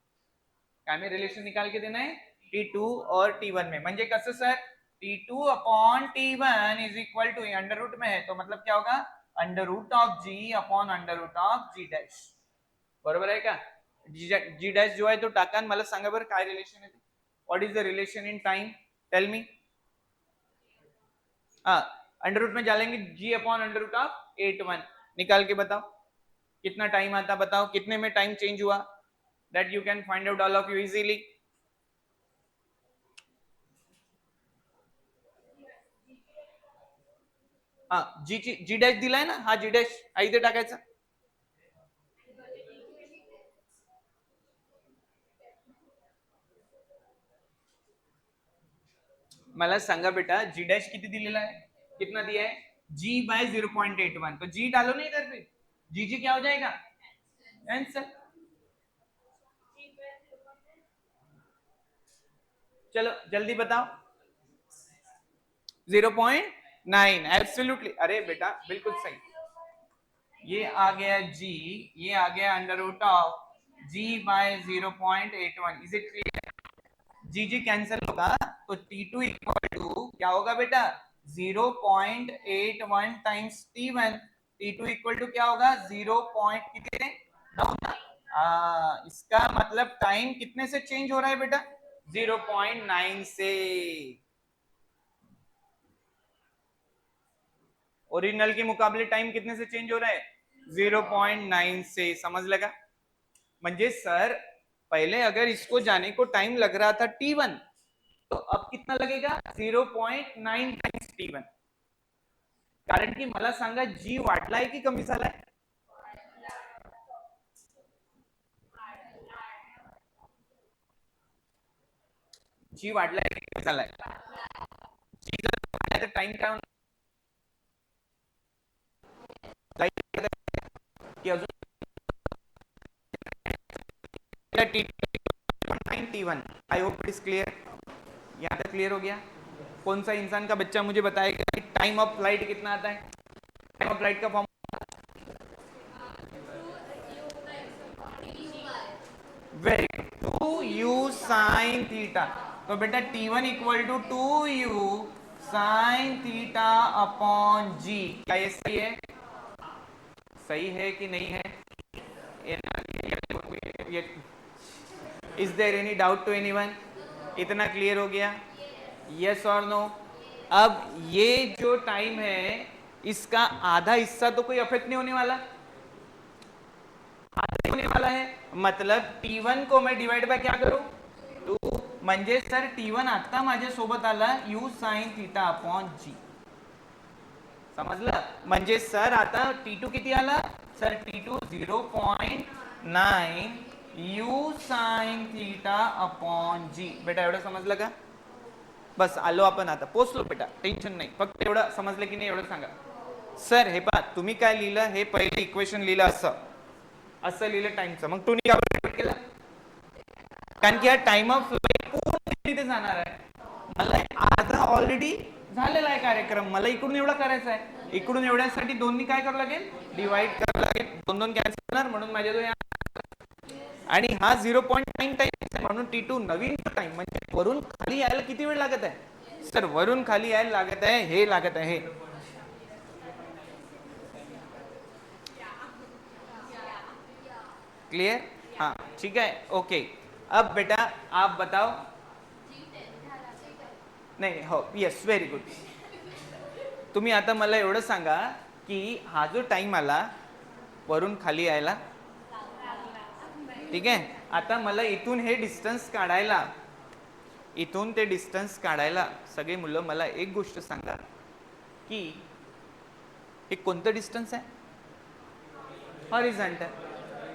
क्या में रिलेशन निकाल के देना है t2 और t1 में, म्हणजे कसं sir t2 upon t1 is equal to under root में है तो मतलब क्या होगा under root of g upon under root of g dash, बरोबर आहे का, g डैश जो आहे तो टाका, मला सांगा बरं काय रिलेशन आहे, what is the relation in time, tell me, हाँ अंडर रूट में डालेंगे g upon under root of 8 1, निकाल के बताओ कितना टाइम आता, बताओ कितने में टाइम चेंज हुआ, that you can find out all of you easily, हाँ जी डैश दिलाय ना, हा जी डैश हा इथे टाकायचा, मला सांगा बेटा जी डैश किती दिलेला है, कितना दिया है g बाय 0.81, तो g डालो ना इधर पे, जी क्या हो जाएगा आंसर, चलो जल्दी बताओ 0.9, एब्सोल्युटली, अरे बेटा बिल्कुल सही, ये आ गया g, ये आ गया under root of g by 0.81, is it clear, g cancel होगा तो t2 इक्वल टू क्या होगा बेटा 0.81 times t1, t2 equal to क्या होगा 0. कितने, इसका मतलब टाइम कितने से चेंज हो रहा है बेटा 0.9 से, ओरिजिनल के मुकाबले टाइम कितने से चेंज हो रहा है 0.9 से, समझ लगा, म्हणजे सर पहले अगर इसको जाने को टाइम लग रहा था t1 तो अब कितना लगेगा 0.9 टाइम्स t1, कारण की मला सांगा g वाढलाय की कमी झालाय, जी वाढलाय की कमी झालाय, जी जर वाढलाय तर टाइम काय होणार की अजून t1, I hope it is clear, यहाँ तक क्लियर हो गया, कौन सा इंसान का बच्चा मुझे बताएगा कि टाइम ऑफ फ्लाइट कितना आता है, टाइम ऑफ फ्लाइट का फॉर्म वेरी 2u sin थीटा, तो बेटा t1 equal to 2u sin थीटा अपॉन g, क्या ये सही है, सही है कि नहीं है, is there any doubt to anyone, इतना क्लियर हो गया, यस और नो, अब ये जो टाइम है इसका आधा हिस्सा तो कोई अफेक्ट नहीं होने वाला, आधा होने वाला है, मतलब t1 को मैं डिवाइड बाय क्या करूं 2, म्हणजे सर t1 आता माझ्या सोबत आला u sin थीटा अपॉन g, समजलं, म्हणजे सर आता t2 किती आला सर, t2 0.9 u sin थीटा अपॉन g, बेटा एवढं समजलं का, बस आलो आपण आता, पोचलो बेटा, टेन्शन नाही, फक्त एवढं समजलं की नाही एवढं सांगा, सर हे पहा तुम्ही काय लिहिलं, हे पहिले इक्वेशन लिहिलं असं लिहिलं टाइमचं, मग तुम्ही काय केलं, कारण की हा टाइम ऑफ फ्लाइट पूर्ण तिथे जाणार आहे, मला अर्धा ऑलरेडी झालेला आहे कार्यक्रम, मला इकडून एवढा करायचा आहे, इकडून एवढ्यासाठी दोन्ही काय करावं लागेल डिवाइड करावं लागेल, दोन दोन कॅन्सल होणार, म्हणून माझ्या दोन, आणि हा 0.9 टाइम म्हणून t2 नवीन टाइम म्हणजे वरून खाली यायला किती वेळ लागत आहे सर वरून खाली यायला लागत आहे, हे लागत आहे. क्लियर? हाँ ठीक है, ओके. अब बेटा आप बताओ. नाही, हो, येस, व्हेरी गुड. तुम्ही आता मला एवढं सांगा की हा जो टाइम आला वरून खाली यायला, ठीक आहे, आता मला इथून हे डिस्टन्स काढायला, इथून ते डिस्टन्स काढायला सगळे मुलं मला एक गोष्ट सांगा की हे कोणतं डिस्टन्स आहे? हॉरिझॉन्टल.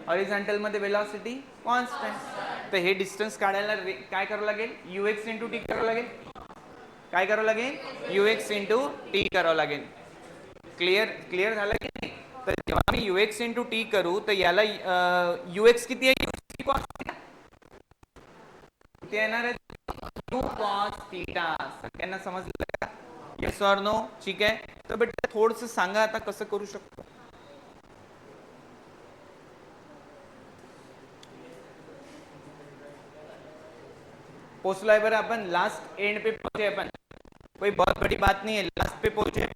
हॉरिझॉन्टल मध्ये वेलॉसिटी कॉन्स्टंट. तर हे डिस्टन्स काढायला काय करावं लागेल? यूएक्स इंटू टी करावं लागेल. काय करावं लागेल? यूएक्स इंटू टी करावं लागेल. क्लिअर? क्लिअर झालं की नाही? तर जेव्हा मी यूएक्स इंटू टी करू तर याला यूएक्स किती आहे? किती येणार आहे? Two cos theta. सगळ्यांना समजलं का? Yes or no? ठीक आहे. तर बेटा थोडंसं सांगा आता कसं करू शकतो. पोचलो है बरा अपन, लास्ट एंड पे पहुंचे अपन. कोई बहुत बड़ी बात नहीं है, लास्ट पे पहुंचे.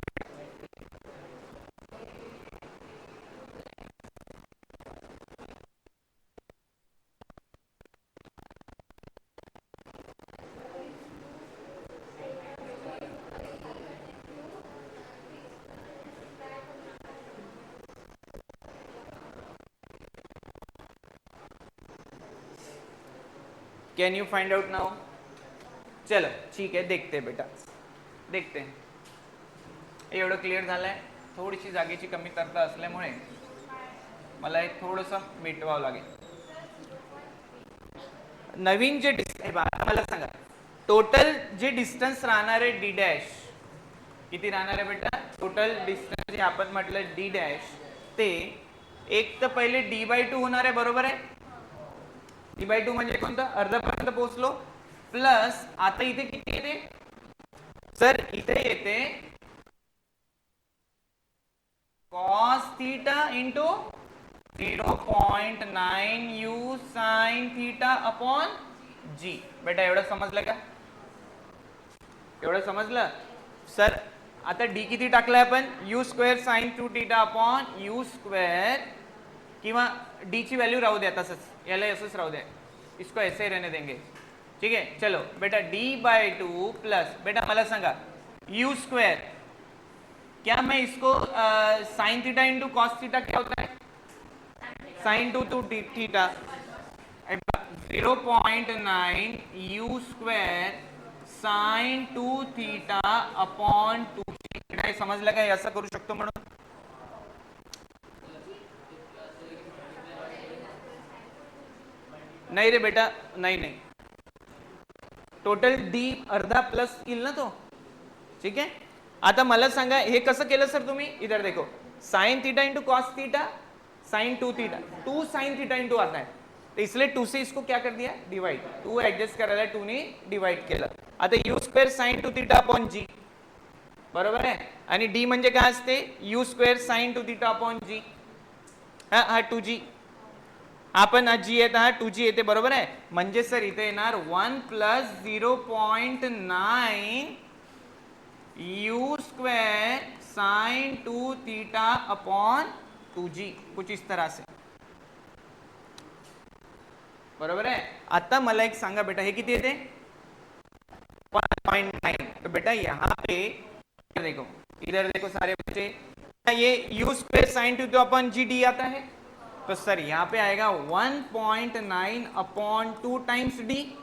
Can you find out now? चलो ठीक है, देखते हैं बेटा, देखते हैं. एवढं क्लिअर झालंय. थोडीशी जागेची कमतरता असल्यामुळे मला हे थोडंसं मिटवावं लागेल. नवीन जे मला सांगा, टोटल जे डिस्टन्स राहणार आहे डी डॅश, किती राहणार आहे बेटा? टोटल डिस्टन्स जे आपण म्हटलं डी डॅश, ते एक तर पहिले डी बाय टू होणार आहे, बरोबर आहे? डी बाय टू म्हणजे कोणतं? अर्धापर्यंत पोहोचलो. प्लस आता इथे किती येते सर? इथे येते cos theta into 0.9 u sine theta upon g. बेटा एवढं समजलं का? एवढं समजलं सर? आता डी किती टाकलाय आपण? You square sine two theta upon you square, किंवा डी ची व्हॅल्यू राहू द्या तसंच, याला असंच राहू द्या, इसको ऐसे रहने देंगे. ठीक है, चलो बेटा डी बाय टू प्लस, बेटा मला सांगा यू स्क्वेअर, क्या मैं इसको sine theta into cos theta क्या होता है? Sign two theta. 0.9 you square sine two theta upon 2. काय समजलं काय? असं करू शकतो म्हणून? नाही रे बेटा, नाही नाही, टोटल डी अर्धा प्लस येईल ना तो. ठीक है, आता मला सांगा हे कसं केलं सर तुम्ही? इधर देखो, sine theta into cos theta sine two theta, 2 sine theta into आता है, तो इसलिए 2 से इसको क्या कर दिया? डिवाइड. 2 ऍडजस्ट करायला 2 ने डिवाइड केलं. आता u square sine two theta upon g, बरोबर आहे? आणि डी म्हणजे काय असते? U square sine two theta upon g. हा 2g, आपण जी येत हा 2g येते, बरोबर आहे? म्हणजे सर इथे येणार 1 plus 0.9 you square sign two theta upon 2g, कुछ इस तरह से, बरोबर है? आता मला एक सांगा बेटा, हे किती येते? 1.9. तो बेटा यहाँ पे देखो, इधर देखो सारे बच्चे, ये you square sign two theta upon G D आता है, तो सर यहाँ पे आएगा 1.9 अपॉन 2 टाइम्स डी.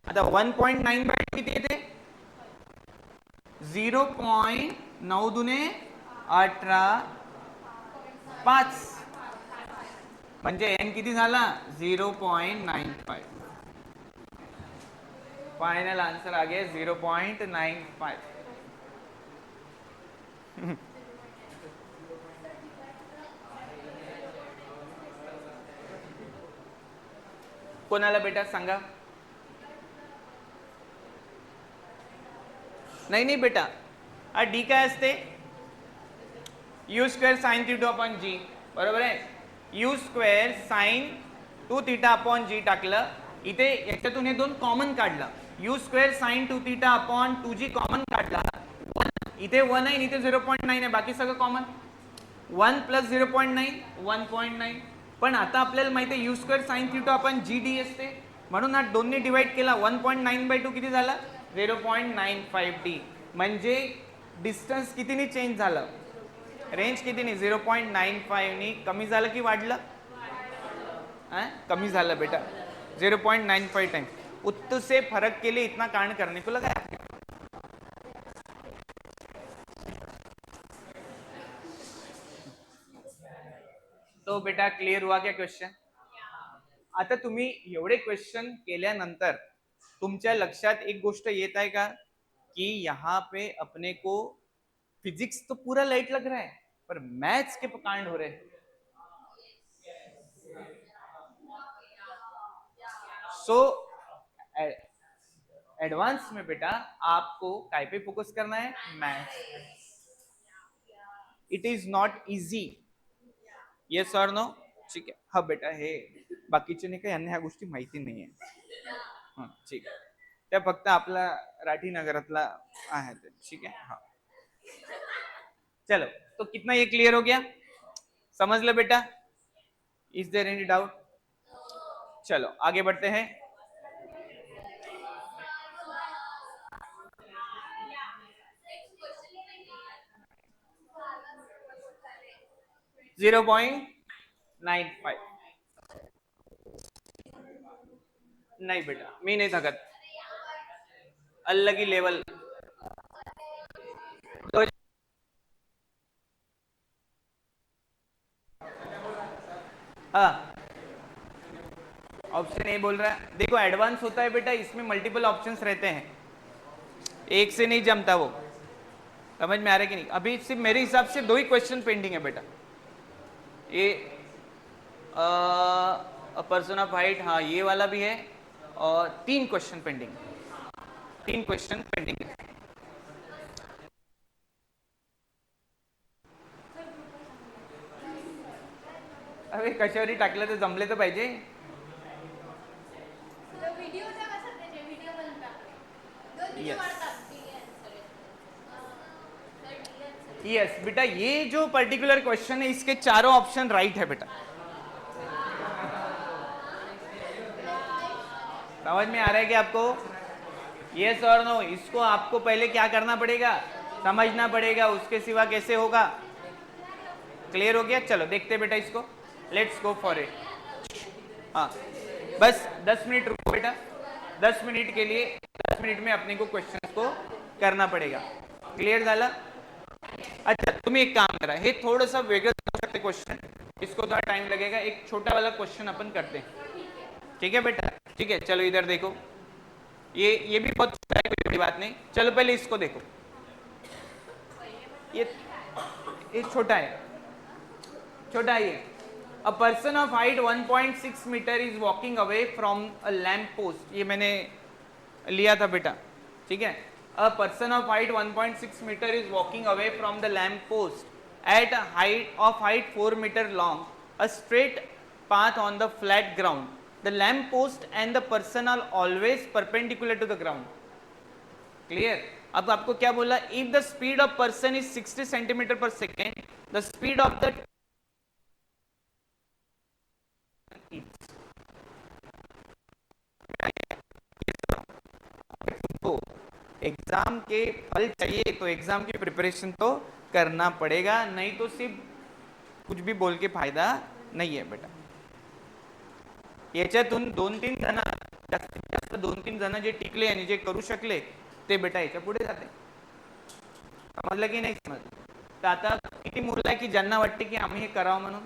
आता 1.9 बाय किती येते? 0.9 दुने 18, 5, म्हणजे एन किती झाला? 0.95. फाइनल आंसर आ गया 0.95. कोणाला बेटा सांगा? नाही नाही बेटा, हा डी काय असते? U square sine theta upon g, बरोबर आहे? U square sine two theta upon g टाकलं, इथे याच्यातून हे दोन कॉमन काढलं, u square sine 2 theta upon 2g common काढला, इथे 1 आहे, इथे 0.9 आहे, बाकी सगळं कॉमन. 1 प्लस 0.9 1.9. पण आता आपल्याला माहिती आहे u square sine theta upon G D असते, म्हणून हा दोन्ही डिवाइड केला 1.9/2 किती झाला 0.95d. म्हणजे डिस्टन्स कितीने चेंज झालं, रेंज कितीने 0.95 नी कमी झालं की वाढलं, कमी झालं बेटा 0.95 टाइम. उत्तर से फर्क के लिए इतना कांड करने को लगा. तो बेटा क्लियर हुआ क्या क्वेश्चन. आता तुम्ही एवढे क्वेश्चन केल्यानंतर तुमच्या लक्षात एक गोष्ट येत आहे का कि यहाँ पे अपने को फिजिक्स तो पूरा लाइट लग रहा है पर मैथ्स के कांड हो रहे हैं. सो एडवांस में बेटा आपको काय पे फोकस करना है, maths. It is not easy. Yes और नो. ठीक आहे. हा बेटा हे बाकीचे नाही का यांना ह्या गोष्टी माहिती नाही आहे. ठीक आहे. त्या फक्त आपला राठी नगरातला आहे. ठीक आहे. हा चलो तो कितना ये क्लियर हो गया, समझ लो बेटा. Is there any doubt. चलो आगे बढ़ते हैं. Zero point 95. नहीं बेटा मी नहीं थकत, अलग ही लेवल. हाँ ऑप्शन ए बोल रहा है. देखो एडवांस होता है बेटा, इसमें मल्टीपल ऑप्शंस रहते हैं, एक से नहीं जमता वो. समझ में आ रहा है कि नहीं. अभी सिर्फ मेरे हिसाब से 2 ही क्वेश्चन पेंडिंग है बेटा. ये पर्सन ऑफ हाइट, हाँ ये वाला भी है, और 3 क्वेश्चन पेंडिंग, 3 क्वेश्चन पेंडिंग है. अरे कशावरी टाकलं तर जमले तर पाहिजे. यस बेटा ये जो पर्टिकुलर क्वेश्चन है इसके चारों ऑप्शन राइट है बेटा. समझ में आ रहा है कि आपको, यस और नो. इसको आपको पहले क्या करना पड़ेगा, समझना पड़ेगा, उसके सिवा कैसे होगा. क्लियर हो गया. चलो देखते बेटा इसको. Let's go for it. हाँ बस 10 मिनट रुको बेटा. 10 मिनट के लिए 10 मिनट में अपने को क्वेश्चन को करना पड़ेगा. क्लियर झाला. अच्छा तुम्ही एक काम करा, हे थोडंसं वेगळं जाऊ शकते क्वेश्चन, इसको थोड़ा टाइम लगेगा. एक छोटा वाला क्वेश्चन अपन करते हैं. ठीक है बेटा. ठीक है चलो इधर देखो. ये भी बहुत छोटा है, कोई बड़ी बात नहीं. चलो पहले इसको देखो. ये छोटा है, छोटा है ये. A person of height 1.6 meter is walking away from a lamp post. ये मैंने लिया था बेटा. ठीक है. A person of height 1.6 meter is walking away from the lamp post at a height 4 meter long, a straight path on the flat ground. The lamp post and the person are always perpendicular to the ground. Clear. अब आपको क्या बोला, if the speed of person is 60 centimeter per second, the speed of the तो exam के फल चाहिए तो exam की प्रिपरेशन तो करना पड़ेगा, नहीं तो सिर्फ कुछ भी बोल के फायदा नहीं है बेटा. याच्यातून 2-3 जण, जास्तीत जास्त 2-3 जण जे टिकले आणि जे करू शकले ते बेटा याच्या पुढे जाते. समजलं की नाही समजलं. तर आता किती मुलं आहे की ज्यांना वाटते की आम्ही हे करावं म्हणून.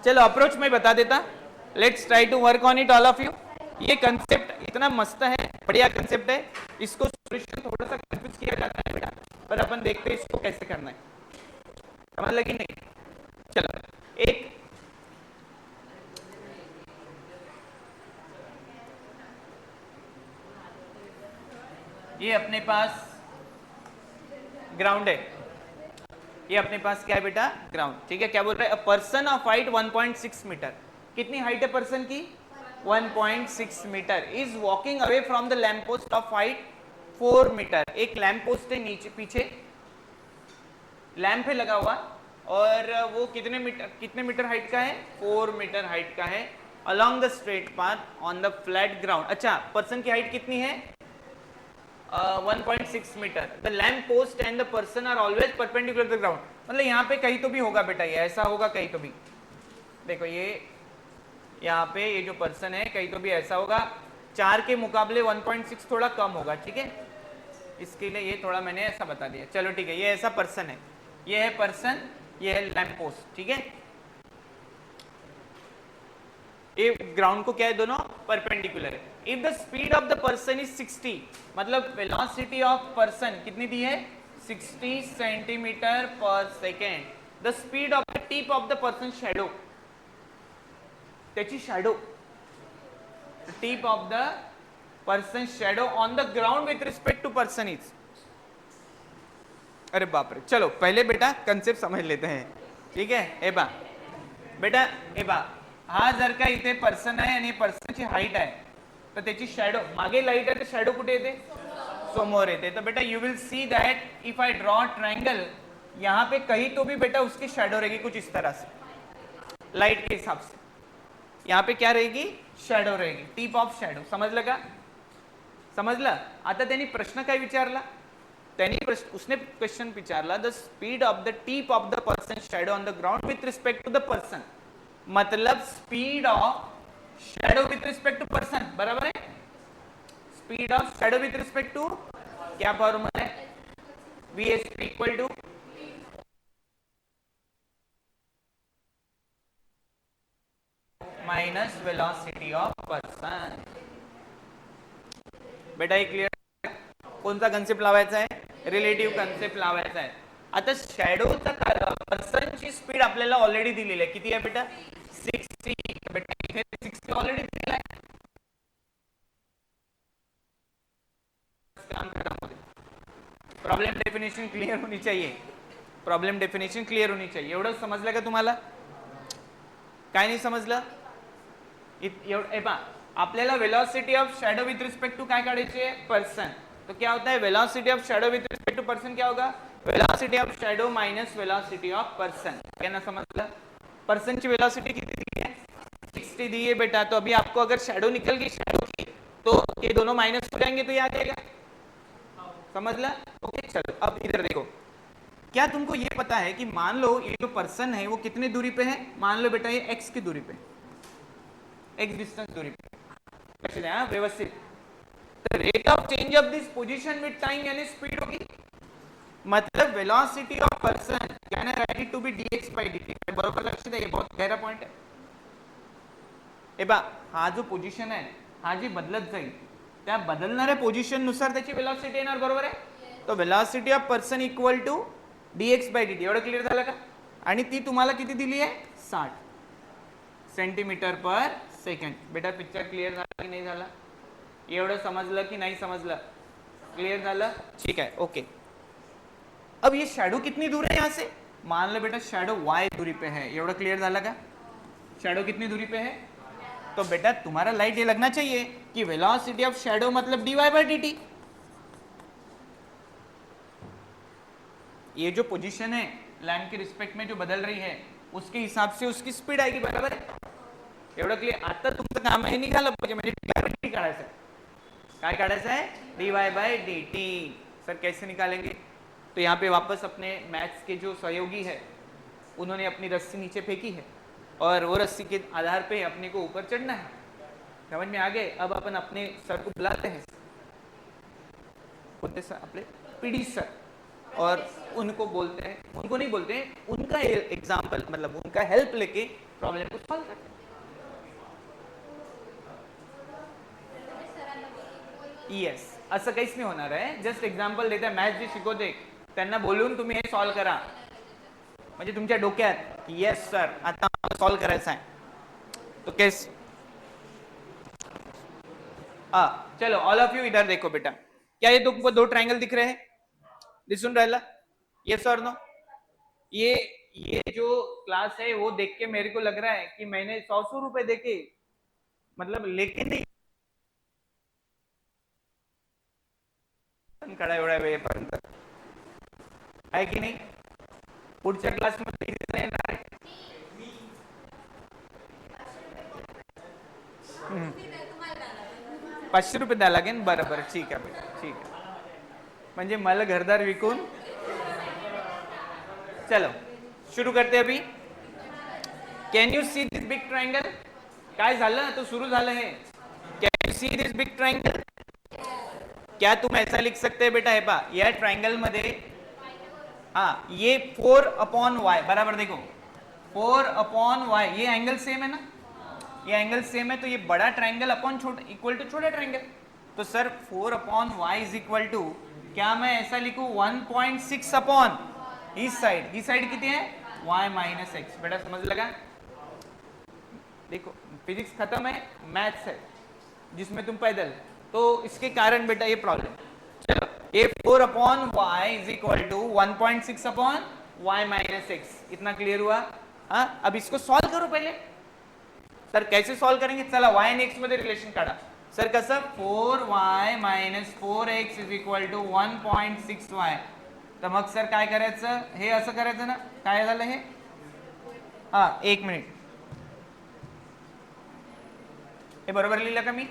चलो अप्रोच में बता देता. Let's try to work on it all of you. ये कंसेप्ट इतना मस्त है, बढ़िया कंसेप्ट है. इसको सॉल्यूशन थोड़ा सा कंफ्यूज किया जाता है बेटा, पर अपन देखते हैं इसको कैसे करना है. समझ लगी नहीं. चलो एक ये अपने पास ग्राउंड है, ये अपने पास क्या है बेटा, ग्राउंड। ठीक है, क्या बोल रहे हैं, पर्सन ऑफ हाइट 1.6 मीटर, कितनी हाइट है पर्सन की, 1.6 metre, is walking away from the lamp post of height 4 metre. एक लैंप पोस्ट है, नीचे पीछे लैंप है लगा हुआ, और वो कितने मीटर हाइट का है, 4 मीटर हाइट का है, along the straight path on the flat ground. अच्छा, पर्सन की हाइट कितनी है, 1.6 metre. The lamp post and the person are always perpendicular to the ground, मतलब यहाँ पे कहीं तो भी होगा बेटा, ये ऐसा होगा कहीं तो भी, देखो ये यहाँ पे ये जो पर्सन है कहीं तो भी ऐसा होगा, 4 के मुकाबले 1.6 थोड़ा कम होगा। ठीक है, इसके लिए ये थोड़ा मैंने ऐसा बता दिया। चलो ठीक है, ये ऐसा पर्सन है, ये है पर्सन, ये है लैंप पोस्ट। ठीक है, ये ग्राउंड को क्या है, दोनों परपेंडिकुलर है। If the speed of the person is 60, मतलब वेलोसिटी ऑफ पर्सन कितनी दी है, 60 सेंटीमीटर पर second, the speed of the tip of the person shadow, त्याची shadow, tip of the person shadow on the ground with respect to person is, अरे बाप रे, चलो पहले बेटा कंसेप्ट समझ लेते हैं। ठीक है, ए बा बेटा, ए बा हा जर का इथे पर्सन आहे आणि पर्सनची हाईट आहे, तर त्याची शॅडो, मागे लाईट आहे तर शॅडो कुठे येते, समोर येते। तो बेटा you will see that if I draw triangle, यहाँ पे कहीं तो भी बेटा उसकी शैडो रहेगी कुछ इस तरह से, लाइट के हिसाब से यहाँ पे क्या रहेगी, शॅडो रहेगी, टिप ऑफ शॅडो। समजलं का, समजलं। आता त्यांनी प्रश्न काय विचारला, उसने क्वेश्चन विचारला, the speed of the tip of the person shadow on the ground with respect to the person, मतलब speed of shadow with respect to person, बराबर है, speed of shadow with respect to, क्या formula है, VSP equal to minus velocity of person. बेटा ये clear, कोणता concept लावायचा आहे, रिलेटिव्ह कन्सेप्ट लावायचा आहे। आता शॅडोचा पर्सनची स्पीड आपल्याला ऑलरेडी दिलेली आहे, किती आहे बेटा, 60, बेटा इथे 60 ऑलरेडी दिलेला आहे, प्रॉब्लेम डेफिनेशन क्लियर होनी चाहिए, प्रॉब्लेम डेफिनेशन क्लियर होनी चाहिए। एवढं समजलं का तुम्हाला, काय नाही समजलं, आपल्याला velocity of shadow with respect to काय काढायचे, पर्सन, तो क्या होता है, velocity of shadow with respect to person क्या होगा, velocity of shadow minus velocity of person. क्या ना समझला, पर्सन की वेलोसिटी कितनी दी है, 60 दी है बेटा, तो अभी आपको अगर शैडो निकल गई शैडो की, तो ये दोनों माइनस हो जाएंगे, तो ये आ जाएगा, समझला। ओके चलो, अब इधर देखो, क्या तुमको ये पता है कि मान लो ये जो पर्सन है वो कितने दूरी पे है, मान लो बेटा ये x की दूरी पे, x डिस्टेंस दूरी पे, व्यवस्थित, rate of change of this position with time यानी स्पीड होगी, मतलब velocity of person can I write it to be dx by dt, बरोबर लक्ष द्या, ये बहुत गहरा पॉइंट है। हे बा, हा जो पोजीशन आहे हा जी बदलत जाईल, त्या बदलणाऱ्या पोजीशन नुसार त्याची वेलोसिटी येणार, बरोबर आहे। तो velocity of person equal to dx by dt, एवढं क्लियर झालं का, आणि ती तुम्हाला किती दिली आहे, 60 सेंटीमीटर पर सेकंड। बेटा पिक्चर क्लियर झाला की नाही झाला, एवढं समजलं की नहीं समजलं, क्लियर झालं, ठीक है, ओके। अब ये शैडो कितनी दूर है यहाँ से, मान लो बेटा शैडो y दूरी पे है, एवढं क्लियर झालं का, शैडो कितनी दूरी पे है, तो बेटा तुम्हारा लाइट ये लगना चाहिए कि वेलोसिटी ऑफ शैडो मतलब dy by dt, ये जो पोजीशन है लैंप के रिस्पेक्ट में जो बदल रही है उसके हिसाब से उसकी स्पीड आएगी, बराबर है, एवढं क्लियर। आता तुमचं काम हे निघालं पाहिजे, म्हणजे डायरेक्टली काढायचं आहे, काय काढायचं है, dy by dt। सर कैसे निकालेंगे, तो यहाँ पे वापस अपने मैथ्स के जो सहयोगी है उन्होंने अपनी रस्सी नीचे फेंकी है और वो रस्सी के आधार पे अपने को ऊपर चढ़ना है, समझ में आ गए। अब अपन अपने सर को बुलाते हैं, बोलते सर अपने पीडी सर, और उनको बोलते हैं, उनको नहीं बोलते हैं, उनका एग्जाम्पल मतलब उनका हेल्प लेके प्रॉब्लम को सॉल्व करते हैं। येस, असं काहीच नाही होणार आहे, जस्ट एक्झाम्पल देते, मॅथ्स जे शिकवते त्यांना बोलून तुम्ही हे सॉल्व करा, म्हणजे तुमच्या डोक्यात की येस सर आता सॉल्व करायचं आहे, तो केस। चलो ऑल ऑफ यू इधर देखो बेटा, क्या ये तुमको दो ट्रायंगल दिख रहे हैं, दिसून राहिला, यस और नो? ये जो क्लास है वो देख के मेरे को लग रहा है कि मैंने 100 रुपए देके मतलब लेके नहीं खड़ा एवढ्या वेळेपर्यंत आहे की नाही. पुढच्या क्लासमध्ये येणार आहे. 500 रुपये द्यायला लागेल. बरं बरं ठीक आहे बेटा ठीक आहे. म्हणजे मला घरदार विकून. चलो शुरू करते अभी. Can you see this big triangle? काय झालं तो सुरू झालं हे. Can you see this big triangle? क्या तुम ऐसा लिख सकते हैं बेटा? है पा या ट्रायंगल मध्ये हाँ ये 4/y बराबर देखो 4/y ये एंगल सेम है ना. ये एंगल सेम है तो ये बड़ा ट्रायंगल अपॉन छोटा इक्वल टू छोटा ट्रायंगल. तो sir 4/y is equal to क्या मैं ऐसा लिखूं 1.6 अपॉन इस साइड कितनी है y माइनस एक्स. बेटा समझ लगा? देखो फिजिक्स खत्म है मैथ्स है जिसमें तुम पैदल. तो इसके कारण बेटा ये प्रॉब्लम. चलो ये 4/y is equal to 1.6 upon y minus x. इतना क्लियर हुआ? हाँ अब इसको सॉल्व करो पहले. सर कैसे सॉल्व करेंगे? चला y आणि x मध्ये रिलेशन काढा. सर कसं 4y minus 4x is equal to 1.6y. तर मग सर काय करायचं? हे असं करायचं ना. काय झालं हे? हा एक मिनिट हे बरोबर लिहिलं का मी?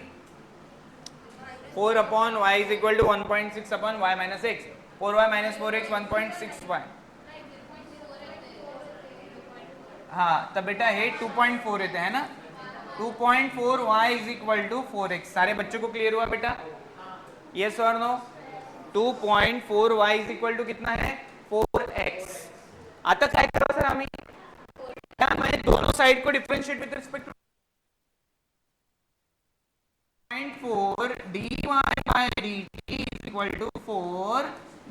4/y is equal to 1.6 upon y minus x. 4y minus 4x 1.6y. हाँ तर बेटा हे 2.4 येते है ना. 2.4y is equal to 4x. सारे बच्चों को क्लियर हुआ बेटा? यस और no? 2.4y is equal to कितना है 4x. आता काय करावं सर आम्ही? क्या मैं दोनों साइड को differentiate with respect to 0.4 dy by dt is equal to 4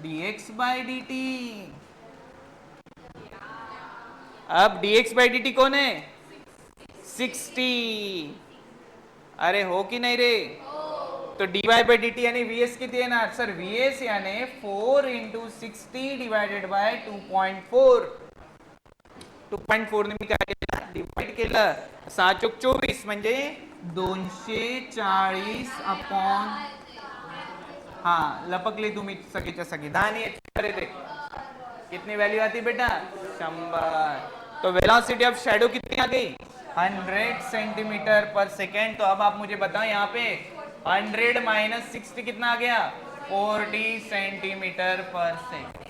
dx by dt. अब dx by dt कौन है? 60. अरे हो की नहीं रे? तो dy by dt यानी vs किती येणार? सर vs याने 4 into 60 divided by 2.4. 2.4 ने मी काय केलं? डिवाइड केलं. 6 चोक 24 म्हणजे 240 अपॉन. हाँ लपकली तुम्ही सगळीच्या सगळी. 10 नहीं येते. कितनी वैल्यू आती बेटा? 100. तो वेलोसिटी ऑफ शैडो कितनी आ गई? 100 सेंटीमीटर पर सेकेंड. तो अब आप मुझे बताओ यहाँ पे 100 माइनस 60 कितना आ गया? 40 सेंटीमीटर पर सेकेंड.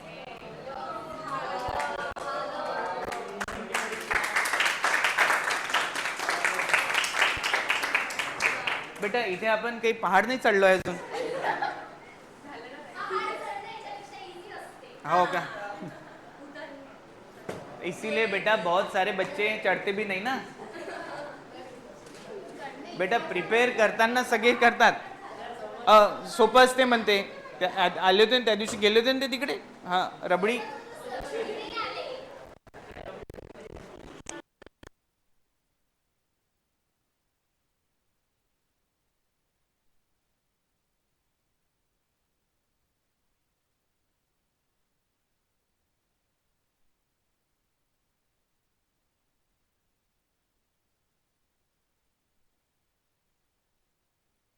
बेटा इथे आपण काही पहाड नाही चढलोय अजून. हो का? इसीलिए बेटा बहुत सारे बच्चे चढ़ते भी नाही ना. बेटा प्रिपेअर करताना सगळे करतात. सोपं असते म्हणते. आले होते त्या दिवशी गेले होते ना ते तिकडे. हा रबडी